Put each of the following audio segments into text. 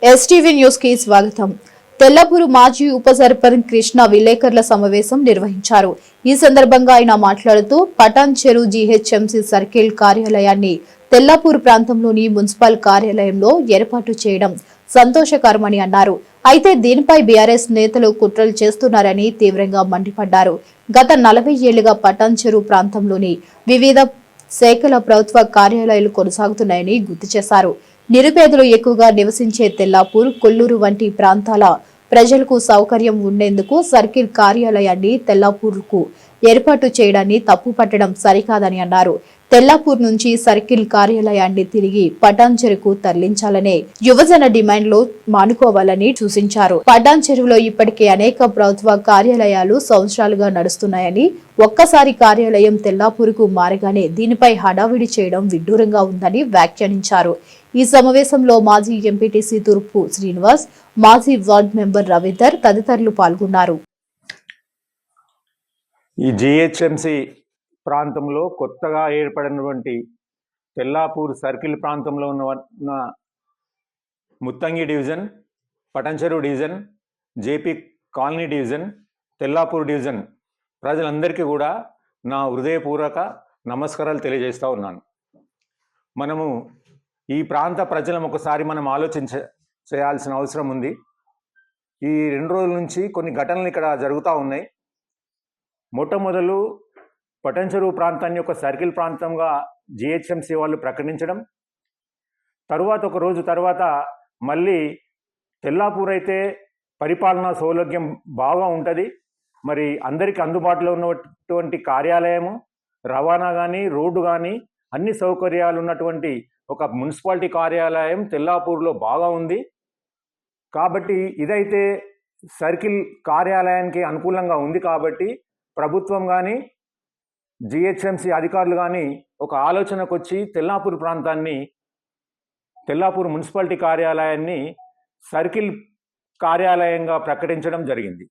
STV news కి స్వాగతం. తెల్లపూరు మాజీ ఉప సర్పంచ్ కృష్ణ విలేకరుల సమావేశం నిర్వహించారు. ఈ సందర్భంగా ఆయన మాట్లాడుతూ పటాన్ చెరు జీహెచ్ఎంసీ సర్కిల్ కార్యాలయాన్ని తెల్లపూరు ప్రాంతంలోని మున్సిపల్ కార్యాలయంలో ఏర్పాటు చేయడం సంతోషకరమని అన్నారు. అయితే దీనిపై బీఆర్ఎస్ నేతలు కుట్రలు చేస్తున్నారని తీవ్రంగా మండిపడ్డారు. గత 40 ఏళ్లుగా పటాన్ చెరు ప్రాంతంలోని వివిధ శాఖల ప్రభుత్వ కార్యాలయాలు కొనసాగుతున్నాయని గుర్తు చేశారు. నిరుపేదలు ఎక్కువగా నివసించే తెల్లాపూర్, కొల్లూరు వంటి ప్రాంతాల ప్రజలకు సౌకర్యం ఉండేందుకు సర్కిల్ కార్యాలయాన్ని తెల్లాపూర్కు ఏర్పాటు చేయడాన్ని తప్పుపట్టడం సరికాదని అన్నారు. తెల్లాపూర్ నుంచి సర్కిల్ కార్యాలయాన్ని తిరిగి పటాన్చెరుకు తరలించాలనే యువజన డిమాండ్లు మానుకోవాలని సూచించారు. పటాన్చెరులో ఇప్పటికే అనేక ప్రభుత్వ కార్యాలయాలు సంవత్సరాలుగా నడుస్తున్నాయని, ఒక్కసారి కార్యాలయం తెల్లాపూర్కు మారగానే దీనిపై హడావిడి చేయడం విడ్డూరంగా ఉందని వ్యాఖ్యానించారు. ఈ సమావేశంలో మాజీ ఎంపీటీసీ తూర్పు శ్రీనివాస్, మాజీ వార్డు మెంబర్ రవీందర్ తదితరులు పాల్గొన్నారు. ఈ జిహెచ్ఎంసి ప్రాంతంలో కొత్తగా ఏర్పడినటువంటి తెల్లాపూర్ సర్కిల్ ప్రాంతంలో ఉన్న Muthangi division, Patancheru division, JP colony division, Tellapur division ప్రజలందరికీ కూడా నా హృదయపూర్వక నమస్కారాలు తెలియజేస్తూ ఉన్నాను. మనము ఈ ప్రాంత ప్రజలం ఒకసారి మనం చేయాల్సిన అవసరం ఉంది. ఈ 2 రోజుల నుంచి కొన్ని ఘటనలు ఇక్కడ జరుగుతూ ఉన్నాయి. మొట్టమొదలు పటంచెరు ప్రాంతాన్ని ఒక సర్కిల్ ప్రాంతంగా జిహెచ్ఎంసీ వాళ్ళు ప్రకటించడం, తరువాత ఒక రోజు తర్వాత మళ్ళీ తెల్లాపూర్ అయితే పరిపాలనా సౌలభ్యం బాగా ఉంటుంది, మరి అందరికీ అందుబాటులో ఉన్నటువంటి కార్యాలయము, రవాణా కానీ, రోడ్డు కానీ అన్ని సౌకర్యాలు ఉన్నటువంటి ఒక మున్సిపాలిటీ కార్యాలయం తెల్లాపూర్లో బాగా ఉంది. కాబట్టి ఇదైతే సర్కిల్ కార్యాలయానికి అనుకూలంగా ఉంది. కాబట్టి ప్రభుత్వం కానీ, జిహెచ్ఎంసీ అధికారులు కానీ ఒక ఆలోచనకు వచ్చి తెల్లాపూర్ ప్రాంతాన్ని, తెల్లాపూర్ మున్సిపాలిటీ కార్యాలయాన్ని సర్కిల్ కార్యాలయంగా ప్రకటించడం జరిగింది.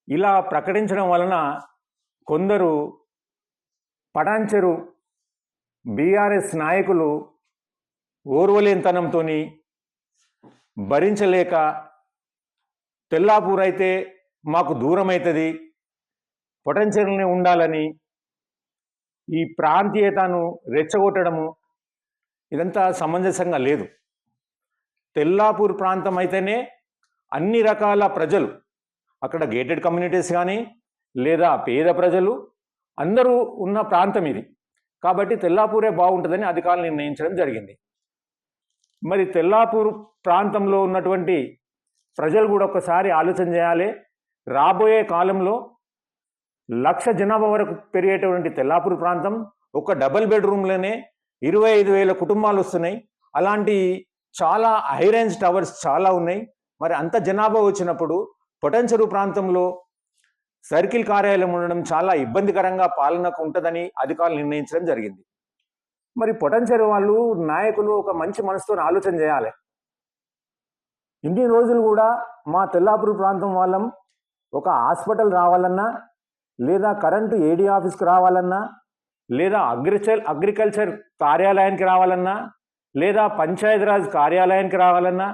ఇలా ప్రకటించడం వలన కొందరు పటాన్చెరు బీఆర్ఎస్ నాయకులు ఓర్వలేనితనంతో భరించలేక తెల్లాపూర్ అయితే మాకు దూరం అవుతుంది, పటాన్చెరులోనే ఉండాలని ఈ ప్రాంతీయతను రెచ్చగొట్టడము ఇదంతా సమంజసంగా లేదు. తెల్లాపూర్ ప్రాంతం అయితేనే అన్ని రకాల ప్రజలు, అక్కడ గేటెడ్ కమ్యూనిటీస్ కానీ లేదా పేద ప్రజలు అందరూ ఉన్న ప్రాంతం ఇది. కాబట్టి తెల్లాపూరే బాగుంటుందని అధికారులు నిర్ణయించడం జరిగింది. మరి తెల్లాపూర్ ప్రాంతంలో ఉన్నటువంటి ప్రజలు కూడా ఒకసారి ఆలోచన చేయాలి. రాబోయే కాలంలో 1,00,000 జనాభా వరకు పెరిగేటువంటి తెల్లాపూర్ ప్రాంతం ఒక డబుల్ బెడ్రూమ్లోనే 25,000 కుటుంబాలు వస్తున్నాయి. అలాంటి చాలా హై రేంజ్ టవర్స్ చాలా ఉన్నాయి. మరి అంత జనాభా వచ్చినప్పుడు పటంచెరు ప్రాంతంలో సర్కిల్ కార్యాలయం ఉండడం చాలా ఇబ్బందికరంగా పాలనకు ఉంటుందని అధికారులు నిర్ణయించడం జరిగింది. మరి పటంచెరు వాళ్ళు నాయకులు ఒక మంచి మనసుతో ఆలోచన చేయాలి. ఇన్ని రోజులు కూడా మా తెల్లాపూర్ ప్రాంతం వాళ్ళం ఒక హాస్పిటల్ రావాలన్నా, లేదా కరెంటు ఏడీ ఆఫీస్కి రావాలన్నా, లేదా అగ్రికల్చర్ కార్యాలయానికి రావాలన్నా, లేదా పంచాయతీరాజ్ కార్యాలయానికి రావాలన్నా,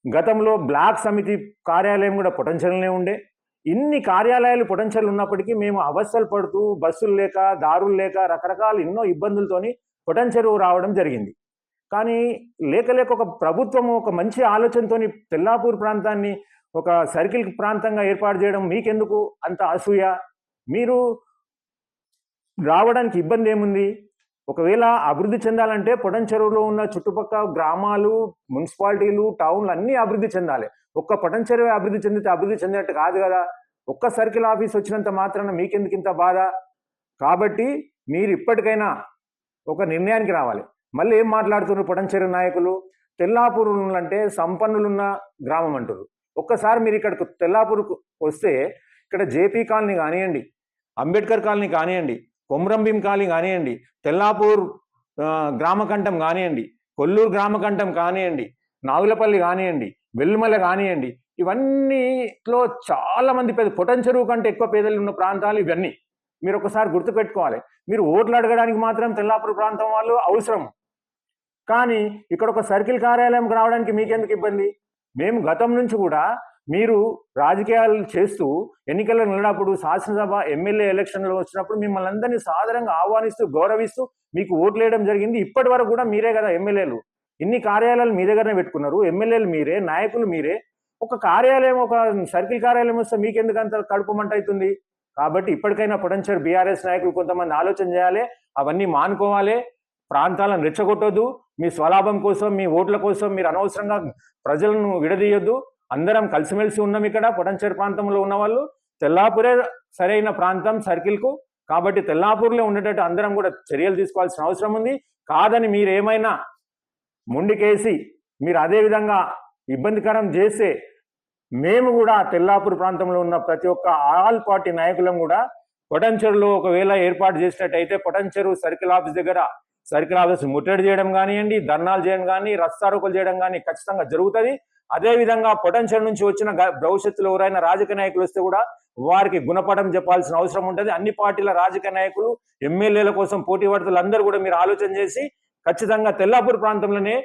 గతంలో బ్లాక్ సమితి కార్యాలయం కూడా పటంచెరులోనే ఉండే. ఇన్ని కార్యాలయాలు పొటెన్షియల్ ఉన్నప్పటికీ మేము అవస్థలు పడుతూ బస్సులు లేక, దారులు లేక, రకరకాల ఎన్నో ఇబ్బందులతోని పొటెన్షియల్ రావడం జరిగింది. కానీ లేక ఒక ప్రభుత్వము ఒక మంచి ఆలోచనతోని తెల్లాపూర్ ప్రాంతాన్ని ఒక సర్కిల్ ప్రాంతంగా ఏర్పాటు చేయడం మీకెందుకు అంత అసూయ? మీరు రావడానికి ఇబ్బంది ఏముంది? ఒకవేళ అభివృద్ధి చెందాలంటే పొటెన్చెరులో ఉన్న చుట్టుపక్కల గ్రామాలు, మున్సిపాలిటీలు, టౌన్లు అన్నీ అభివృద్ధి చెందాలి. ఒక్క పటంచెరువే అభివృద్ధి చెందితే అభివృద్ధి చెందినట్టు కాదు కదా. ఒక్క సర్కిల్ ఆఫీస్ వచ్చినంత మాత్రాన మీకెందుకు ఇంత బాధ? కాబట్టి మీరు ఇప్పటికైనా ఒక నిర్ణయానికి రావాలి. మళ్ళీ ఏం మాట్లాడుతున్నారు పటంచెరు నాయకులు? తెల్లాపూర్ అంటే సంపన్నులున్న గ్రామం అంటారు. ఒక్కసారి మీరు ఇక్కడికి తెల్లాపూర్కు వస్తే ఇక్కడ జేపీ కాలనీ కానివ్వండి, అంబేద్కర్ కాలనీ కానివ్వండి, కొమ్రంభీం కాలనీ కానివ్వండి, తెల్లాపూర్ గ్రామకంఠం కానివ్వండి, కొల్లూరు గ్రామకంఠం కానివ్వండి, నాగులపల్లి కానివ్వండి, వెల్లుమల కానివ్వండి, ఇవన్నీలో చాలా మంది పొటంచెరువు కంటే ఎక్కువ పేదలు ఉన్న ప్రాంతాలు ఇవన్నీ. మీరు ఒకసారి గుర్తుపెట్టుకోవాలి. మీరు ఓట్లు అడగడానికి మాత్రం తెల్లాపూర్ ప్రాంతం వాళ్ళు అవసరం. కానీ ఇక్కడ ఒక సర్కిల్ కార్యాలయం రావడానికి మీకెందుకు ఇబ్బంది? మేము గతం నుంచి కూడా మీరు రాజకీయాలు చేస్తూ ఎన్నికల్లో నిలబడినప్పుడు శాసనసభ ఎమ్మెల్యే ఎలక్షన్లో వచ్చినప్పుడు మిమ్మల్ని అందరినీ సాదరంగా ఆహ్వానిస్తూ గౌరవిస్తూ మీకు ఓట్లు వేయడం జరిగింది. ఇప్పటి వరకు కూడా మీరే కదా ఎమ్మెల్యేలు. ఇన్ని కార్యాలయాలు మీ దగ్గరనే పెట్టుకున్నారు. ఎమ్మెల్యేలు మీరే, నాయకులు మీరే. ఒక కార్యాలయం, ఒక సర్కిల్ కార్యాలయం వస్తే మీకెందుకు అంత కడుపు మంట అవుతుంది? కాబట్టి ఇప్పటికైనా పొటెన్షియల్ బీఆర్ఎస్ నాయకులు కొంతమంది ఆలోచన చేయాలి, అవన్నీ మానుకోవాలి, ప్రాంతాలను రెచ్చగొట్టొద్దు. మీ స్వలాభం కోసం, మీ ఓట్ల కోసం మీరు అనవసరంగా ప్రజలను విడదీయొద్దు. అందరం కలిసిమెలిసి ఉన్నాం. ఇక్కడ పొటెన్షియల్ ప్రాంతంలో ఉన్న వాళ్ళు తెల్లాపూరే సరైన ప్రాంతం సర్కిల్కు. కాబట్టి తెల్లాపూర్లో ఉండేటట్టు అందరం కూడా చర్యలు తీసుకోవాల్సిన అవసరం ఉంది. కాదని మీరు ఏమైనా మొండికేసి మీరు అదే విధంగా ఇబ్బందికరం చేస్తే మేము కూడా తెల్లాపూర్ ప్రాంతంలో ఉన్న ప్రతి ఒక్క ఆల్ పార్టీ నాయకులం కూడా పొటెన్షియల్లో ఒకవేళ ఏర్పాటు చేసినట్టయితే పొటెన్షియల్ సర్కిల్ ఆఫీస్ దగ్గర సర్కిల్ ఆఫీస్ ముట్టడి చేయడం కానివ్వండి, ధర్నాలు చేయడం కానీ, రస్తారోకలు చేయడం కానీ ఖచ్చితంగా జరుగుతుంది. అదేవిధంగా పొటెన్షియల్ నుంచి వచ్చిన భవిష్యత్తులో ఎవరైనా రాజకీయ నాయకులు వస్తే కూడా వారికి గుణపడం చెప్పాల్సిన అవసరం ఉంటుంది. అన్ని పార్టీల రాజకీయ నాయకులు, ఎమ్మెల్యేల కోసం పోటీ పడుతులు అందరూ కూడా మీరు ఆలోచన చేసి ఖచ్చితంగా తెల్లాపూర్ ప్రాంతంలోనే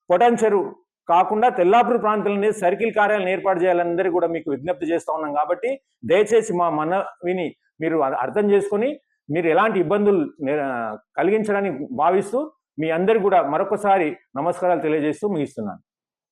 పొటెన్షియల్ కాకుండా తెల్లాపూర్ ప్రాంతంలోనే సర్కిల్ కార్యాలయం ఏర్పాటు చేయాలని కూడా మీకు విజ్ఞప్తి చేస్తూ ఉన్నాం. కాబట్టి దయచేసి మా మనవిని మీరు అర్థం చేసుకొని మీరు ఎలాంటి ఇబ్బందులు కలిగించడానికి భావిస్తూ మీ అందరికి కూడా మరొకసారి నమస్కారాలు తెలియజేస్తూ ముగిస్తున్నాను.